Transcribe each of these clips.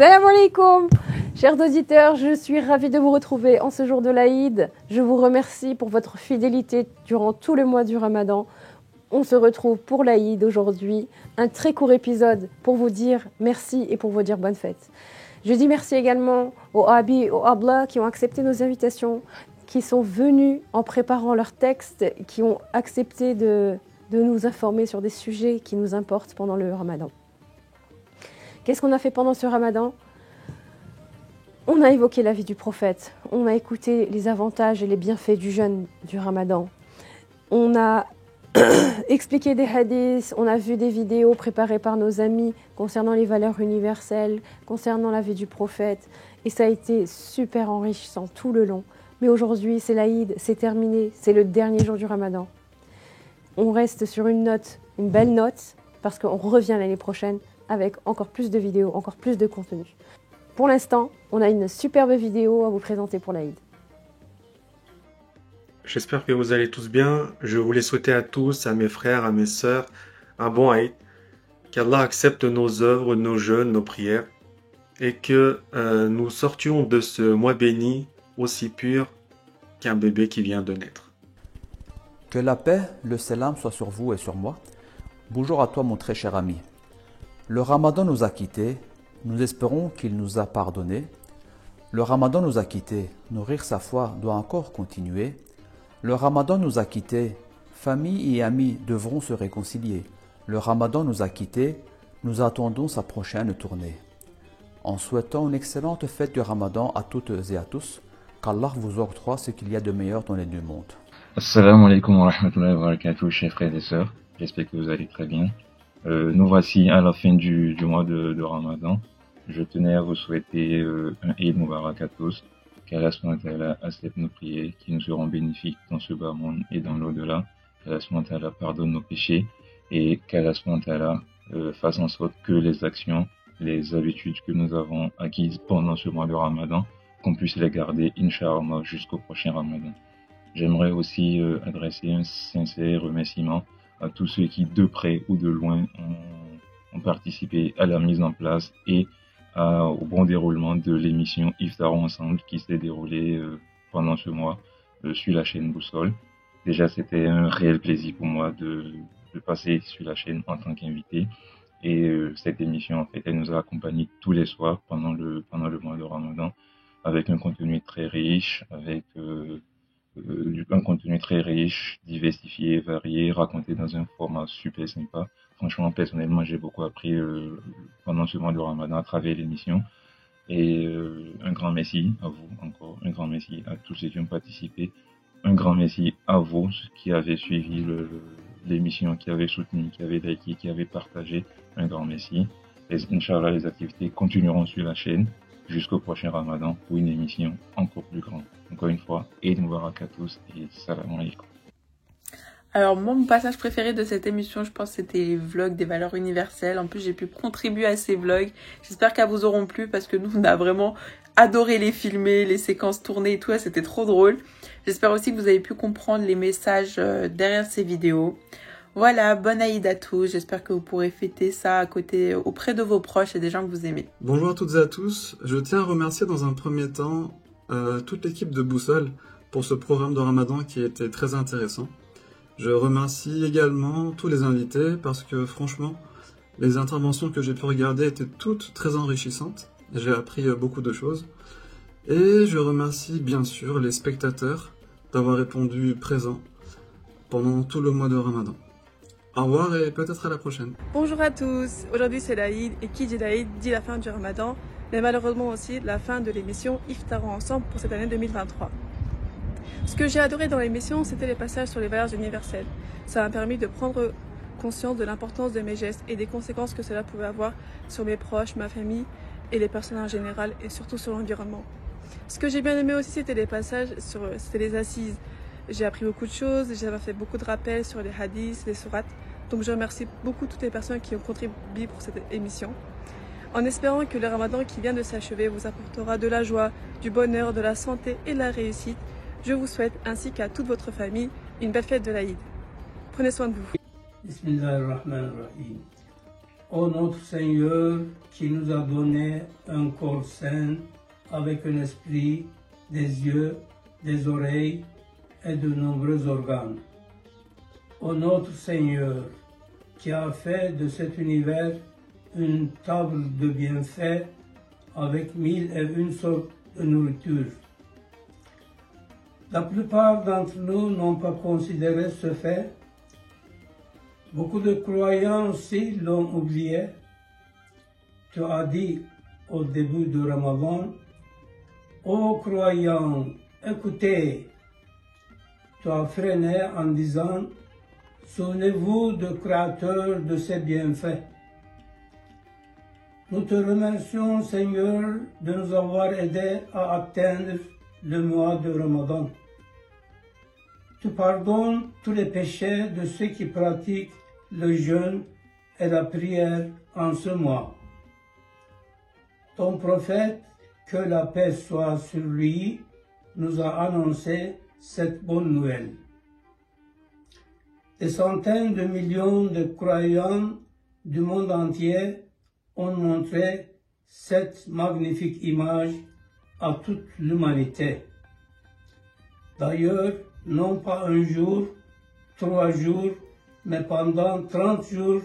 Salam alaikum, chers auditeurs, je suis ravie de vous retrouver en ce jour de l'Aïd. Je vous remercie pour votre fidélité durant tout le mois du Ramadan. On se retrouve pour l'Aïd aujourd'hui, un très court épisode pour vous dire merci et pour vous dire bonne fête. Je dis merci également aux Abi et aux Abla qui ont accepté nos invitations, qui sont venus en préparant leurs textes, qui ont accepté de nous informer sur des sujets qui nous importent pendant le Ramadan. Qu'est-ce qu'on a fait pendant ce Ramadan ? On a évoqué la vie du prophète, on a écouté les avantages et les bienfaits du jeûne du Ramadan. On a expliqué des hadiths, on a vu des vidéos préparées par nos amis concernant les valeurs universelles, concernant la vie du prophète. Et ça a été super enrichissant tout le long. Mais aujourd'hui, c'est l'Aïd, c'est terminé, c'est le dernier jour du Ramadan. On reste sur une belle note, parce qu'on revient l'année prochaine avec encore plus de vidéos, encore plus de contenu. Pour l'instant, on a une superbe vidéo à vous présenter pour l'Aïd. J'espère que vous allez tous bien. Je voulais souhaiter à tous, à mes frères, à mes sœurs, un bon Aïd. Qu'Allah accepte nos œuvres, nos jeûnes, nos prières. Et que nous sortions de ce mois béni aussi pur qu'un bébé qui vient de naître. Que la paix, le salam soit sur vous et sur moi. Bonjour à toi mon très cher ami. Le Ramadan nous a quittés, nous espérons qu'il nous a pardonné. Le Ramadan nous a quittés, nourrir sa foi doit encore continuer. Le Ramadan nous a quittés, famille et amis devront se réconcilier. Le Ramadan nous a quittés, nous attendons sa prochaine tournée. En souhaitant une excellente fête du Ramadan à toutes et à tous, qu'Allah vous octroie ce qu'il y a de meilleur dans les deux mondes. Assalamu alaikum wa rahmatullahi wa barakatuh, chers frères et sœurs. J'espère que vous allez très bien. Nous voici à la fin du mois de Ramadan. Je tenais à vous souhaiter un Eid Mubarak à tous. Qu'Allah subhanahu wa ta'ala accepte nos prières qui nous seront bénéfiques dans ce bas monde et dans l'au-delà. Qu'Allah subhanahu wa ta'ala pardonne nos péchés et qu'Allah subhanahu wa ta'ala fasse en sorte que les actions, les habitudes que nous avons acquises pendant ce mois de Ramadan, qu'on puisse les garder, Inch'Allah, jusqu'au prochain Ramadan. J'aimerais aussi adresser un sincère remerciement à tous ceux qui, de près ou de loin, ont participé à la mise en place et au bon déroulement de l'émission Iftarons Ensemble qui s'est déroulée pendant ce mois sur la chaîne Boussole. Déjà, c'était un réel plaisir pour moi de passer sur la chaîne en tant qu'invité. Et cette émission, en fait, elle nous a accompagnés tous les soirs pendant le mois de Ramadan avec un contenu très riche, un contenu très riche, diversifié, varié, raconté dans un format super sympa. Franchement, personnellement, j'ai beaucoup appris pendant ce mois de Ramadan à travers l'émission. Et un grand merci à vous encore, un grand merci à tous ceux qui ont participé, un grand merci à vous qui avez suivi l'émission, qui avez soutenu, qui avez liké, qui avez partagé. Un grand merci. Et Inch'Allah, les activités continueront sur la chaîne jusqu'au prochain Ramadan pour une émission encore plus grande. Encore une fois, Eid Mubarak à tous et salam alaikum. Alors moi, mon passage préféré de cette émission, je pense, c'était les vlogs des valeurs universelles. En plus, j'ai pu contribuer à ces vlogs. J'espère qu'elles vous auront plu parce que nous, on a vraiment adoré les filmer, les séquences tournées et tout. C'était trop drôle. J'espère aussi que vous avez pu comprendre les messages derrière ces vidéos. Voilà, bonne Aïd à tous. J'espère que vous pourrez fêter ça auprès de vos proches et des gens que vous aimez. Bonjour à toutes et à tous. Je tiens à remercier dans un premier temps toute l'équipe de Boussole pour ce programme de Ramadan qui était très intéressant. Je remercie également tous les invités parce que franchement, les interventions que j'ai pu regarder étaient toutes très enrichissantes. J'ai appris beaucoup de choses. Et je remercie bien sûr les spectateurs d'avoir répondu présents pendant tout le mois de Ramadan. Au revoir et peut-être à la prochaine. Bonjour à tous, aujourd'hui c'est l'Aïd et qui dit l'Aïd dit la fin du Ramadan, mais malheureusement aussi la fin de l'émission Iftarons Ensemble pour cette année 2023. Ce que j'ai adoré dans l'émission, c'était les passages sur les valeurs universelles. Ça m'a permis de prendre conscience de l'importance de mes gestes et des conséquences que cela pouvait avoir sur mes proches, ma famille et les personnes en général et surtout sur l'environnement. Ce que j'ai bien aimé aussi, c'était les passages c'était les assises. J'ai appris beaucoup de choses, j'ai fait beaucoup de rappels sur les hadiths, les sourates. Donc je remercie beaucoup toutes les personnes qui ont contribué pour cette émission. En espérant que le Ramadan qui vient de s'achever vous apportera de la joie, du bonheur, de la santé et de la réussite, je vous souhaite ainsi qu'à toute votre famille une belle fête de l'Aïd. Prenez soin de vous. Bismillahirrahmanirrahim. Ô notre Seigneur, qui nous a donné un corps sain avec un esprit, des yeux, des oreilles et de nombreux organes. Ô notre Seigneur, qui a fait de cet univers une table de bienfaits avec 1001 sortes de nourriture. La plupart d'entre nous n'ont pas considéré ce fait. Beaucoup de croyants aussi l'ont oublié. Tu as dit au début du Ramadan, ô croyants, écoutez. Tu as freiné en disant, souvenez-vous du Créateur de ses bienfaits. Nous te remercions, Seigneur, de nous avoir aidés à atteindre le mois de Ramadan. Tu pardonnes tous les péchés de ceux qui pratiquent le jeûne et la prière en ce mois. Ton prophète, que la paix soit sur lui, nous a annoncé cette bonne nouvelle. Des centaines de millions de croyants du monde entier ont montré cette magnifique image à toute l'humanité. D'ailleurs, non pas un jour, 3 jours, mais pendant 30 jours,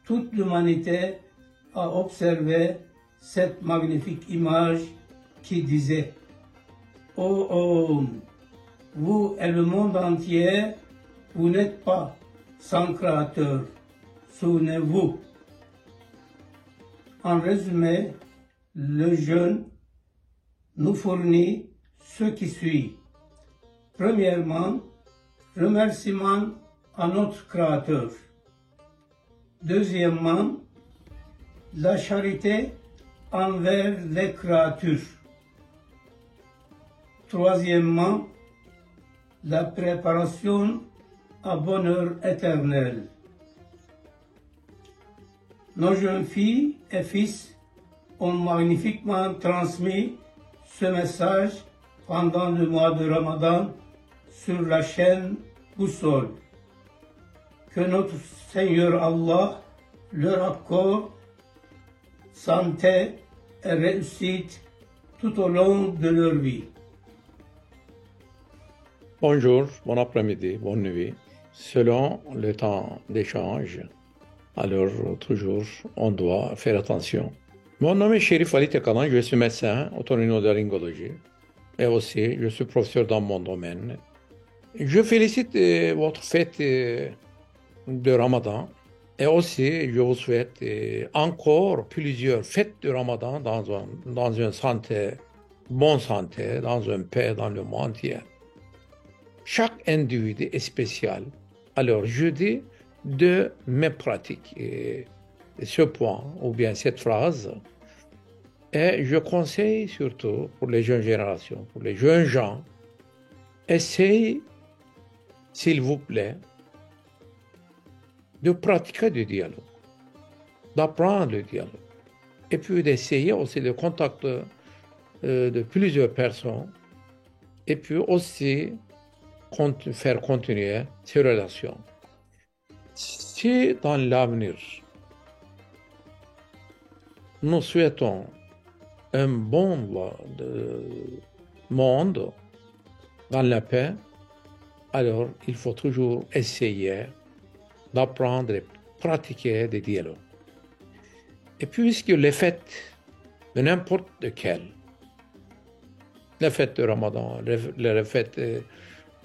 toute l'humanité a observé cette magnifique image qui disait « Ô homme, vous et le monde entier, vous n'êtes pas sans créateur, souvenez-vous. » En résumé, le jeûne nous fournit ce qui suit. Premièrement, remerciement à notre Créateur. Deuxièmement, la charité envers les créatures. Troisièmement, la préparation à bonheur éternel. Nos jeunes filles et fils ont magnifiquement transmis ce message pendant le mois de Ramadan sur la chaîne Boussole. Que notre Seigneur Allah leur accorde santé et réussite tout au long de leur vie. Bonjour, bon après-midi, bonne nuit. Selon le temps d'échange, alors toujours on doit faire attention. Mon nom est Chérif Ali Tekalan, je suis médecin otorhinolaryngologie et aussi je suis professeur dans mon domaine. Je félicite votre fête de Ramadan et aussi je vous souhaite encore plusieurs fêtes de Ramadan dans une santé, bonne santé, dans une paix dans le monde entier. Chaque individu est spécial. Alors je dis de mes pratiques ce point ou bien cette phrase et je conseille surtout pour les jeunes générations, pour les jeunes gens, essayez s'il vous plaît de pratiquer le dialogue, d'apprendre le dialogue et puis d'essayer aussi le contact de plusieurs personnes et puis aussi faire continuer ces relations. Si dans l'avenir, nous souhaitons un bon monde dans la paix, alors il faut toujours essayer d'apprendre et pratiquer des dialogues. Et puisque les fêtes de n'importe lequel, les fêtes de Ramadan, les fêtes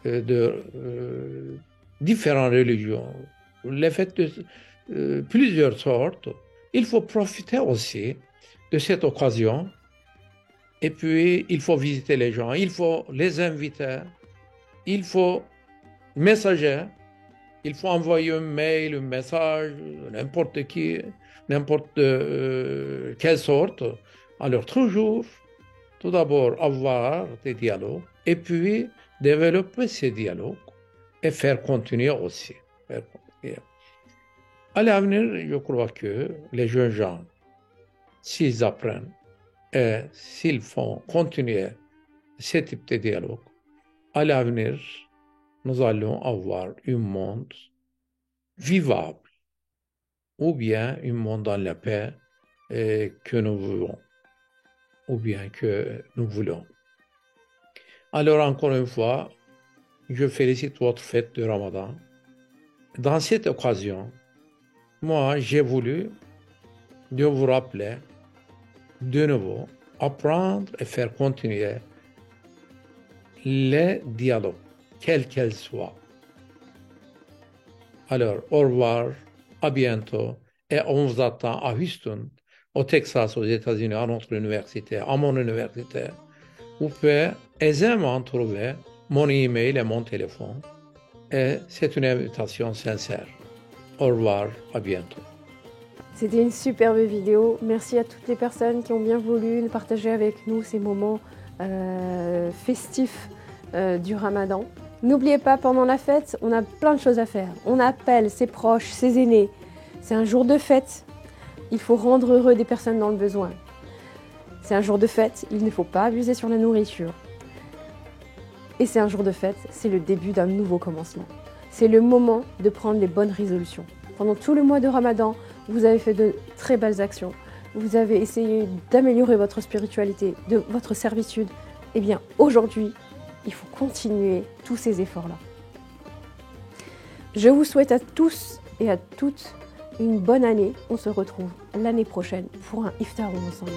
de différentes religions, les fêtes de plusieurs sortes, il faut profiter aussi de cette occasion et puis il faut visiter les gens, il faut les inviter, il faut messager, il faut envoyer un mail, un message, n'importe qui, n'importe quelle sorte. Alors toujours, tout d'abord avoir des dialogues et puis développer ces dialogues et faire continuer aussi. À l'avenir, je crois que les jeunes gens, s'ils apprennent et s'ils font continuer ce type de dialogue, à l'avenir, nous allons avoir un monde vivable, ou bien un monde dans la paix que nous voulons, ou bien que nous voulons. Alors encore une fois, je félicite votre fête de Ramadan. Dans cette occasion, moi j'ai voulu de vous rappeler de nouveau, apprendre et faire continuer les dialogues, quels qu'ils soient. Alors, au revoir, à bientôt, et on vous attend à Houston, au Texas, aux États-Unis, à notre université, à mon université. Vous pouvez aisément trouver mon email et mon téléphone, et c'est une invitation sincère. Au revoir, à bientôt. C'était une superbe vidéo. Merci à toutes les personnes qui ont bien voulu partager avec nous ces moments festifs du Ramadan. N'oubliez pas, pendant la fête, on a plein de choses à faire. On appelle ses proches, ses aînés. C'est un jour de fête. Il faut rendre heureux des personnes dans le besoin. C'est un jour de fête. Il ne faut pas abuser sur la nourriture. Et c'est un jour de fête. C'est le début d'un nouveau commencement. C'est le moment de prendre les bonnes résolutions. Pendant tout le mois de Ramadan, vous avez fait de très belles actions. Vous avez essayé d'améliorer votre spiritualité, de votre servitude. Eh bien, aujourd'hui, il faut continuer tous ces efforts-là. Je vous souhaite à tous et à toutes une bonne année. On se retrouve l'année prochaine pour un iftar ensemble.